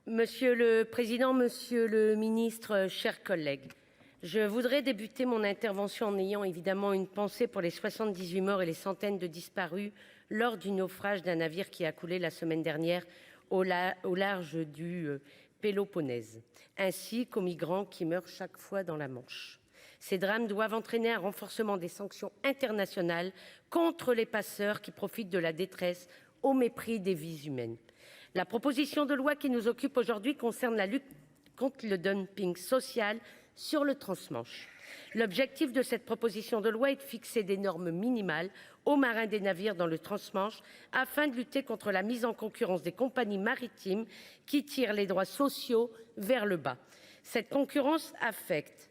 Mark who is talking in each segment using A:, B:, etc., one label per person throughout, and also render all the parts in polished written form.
A: Monsieur le président, monsieur le ministre, chers collègues, je voudrais débuter mon intervention en ayant évidemment une pensée pour les 78 morts et les centaines de disparus lors du naufrage d'un navire qui a coulé la semaine dernière au large du Péloponnèse, ainsi qu'aux migrants qui meurent chaque fois dans la Manche. Ces drames doivent entraîner un renforcement des sanctions internationales contre les passeurs qui profitent de la détresse au mépris des vies humaines. La proposition de loi qui nous occupe aujourd'hui concerne la lutte contre le dumping social sur le transmanche. L'objectif de cette proposition de loi est de fixer des normes minimales aux marins des navires dans le transmanche afin de lutter contre la mise en concurrence des compagnies maritimes qui tirent les droits sociaux vers le bas. Cette concurrence affecte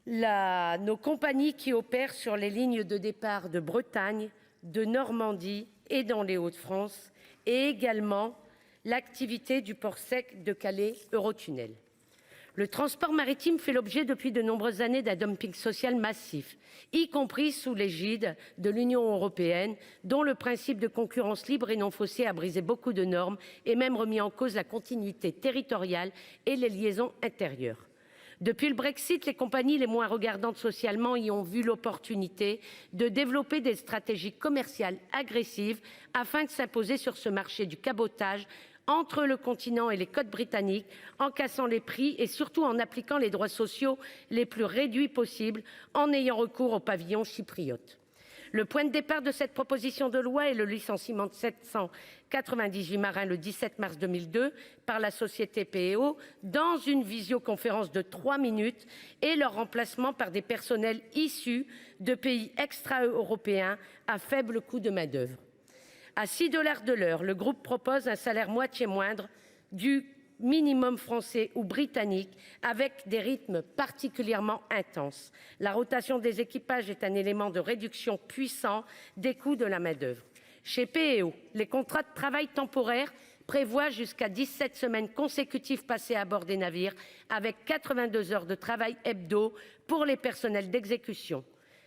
A: nos compagnies qui opèrent sur les lignes de départ de Bretagne, de Normandie et dans les Hauts-de-France, et également l'activité du port sec de Calais Eurotunnel. Le transport maritime fait l'objet depuis de nombreuses années d'un dumping social massif, y compris sous l'égide de l'Union européenne, dont le principe de concurrence libre et non faussée a brisé beaucoup de normes et même remis en cause la continuité territoriale et les liaisons intérieures. Depuis le Brexit, les compagnies les moins regardantes socialement y ont vu l'opportunité de développer des stratégies commerciales agressives afin de s'imposer sur ce marché du cabotage entre le continent et les côtes britanniques, en cassant les prix et surtout en appliquant les droits sociaux les plus réduits possibles, en ayant recours au pavillon chypriote. Le point de départ de cette proposition de loi est le licenciement de 798 marins le 17 mars 2002 par la société PEO dans une visioconférence de 3 minutes et leur remplacement par des personnels issus de pays extra-européens à faible coût de main-d'œuvre. À 6 $ de l'heure, le groupe propose un salaire moitié moindre du minimum français ou britannique, avec des rythmes particulièrement intenses. La rotation des équipages est un élément de réduction puissant des coûts de la main-d'œuvre. Chez PEO, les contrats de travail temporaires prévoient jusqu'à 17 semaines consécutives passées à bord des navires, avec 82 heures de travail hebdo pour les personnels d'exécution.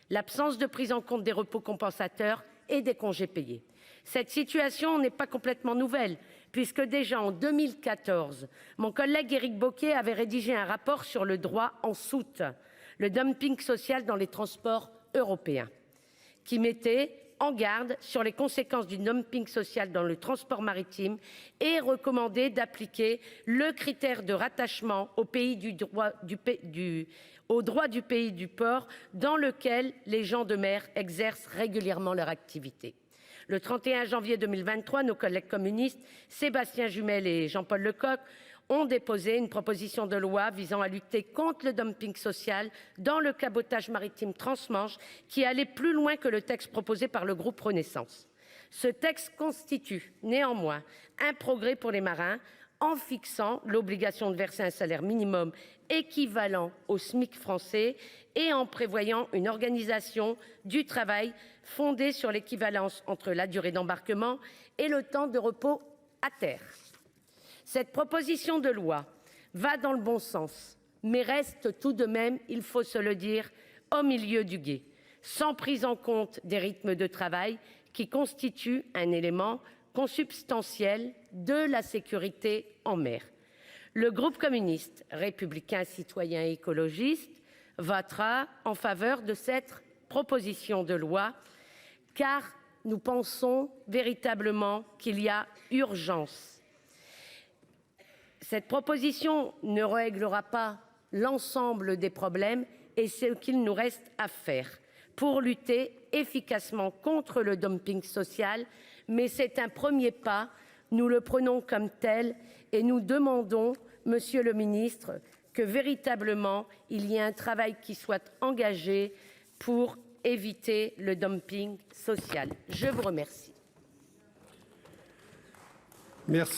A: L'absence de prise en compte des repos compensateurs et des congés payés. Cette situation n'est pas complètement nouvelle, puisque déjà en 2014, mon collègue Éric Bocquet avait rédigé un rapport sur le droit en soute, le dumping social dans les transports européens, qui mettait en garde sur les conséquences du dumping social dans le transport maritime et recommandait d'appliquer le critère de rattachement au droit du pays du port dans lequel les gens de mer exercent régulièrement leur activité. Le 31 janvier 2023, nos collègues communistes Sébastien Jumel et Jean-Paul Lecoq ont déposé une proposition de loi visant à lutter contre le dumping social dans le cabotage maritime transmanche qui allait plus loin que le texte proposé par le groupe Renaissance. Ce texte constitue néanmoins un progrès pour les marins en fixant l'obligation de verser un salaire minimum équivalent au SMIC français et en prévoyant une organisation du travail fondée sur l'équivalence entre la durée d'embarquement et le temps de repos à terre. Cette proposition de loi va dans le bon sens, mais reste tout de même, il faut se le dire, au milieu du gué, sans prise en compte des rythmes de travail qui constituent un élément consubstantiel de la sécurité en mer. Le groupe communiste, républicain, citoyen et écologiste votera en faveur de cette proposition de loi, car nous pensons véritablement qu'il y a urgence. Cette proposition ne réglera pas l'ensemble des problèmes et c'est ce qu'il nous reste à faire pour lutter efficacement contre le dumping social, mais c'est un premier pas, nous le prenons comme tel et nous demandons, monsieur le ministre, que véritablement il y ait un travail qui soit engagé pour éviter le dumping social. Je vous remercie.
B: Merci.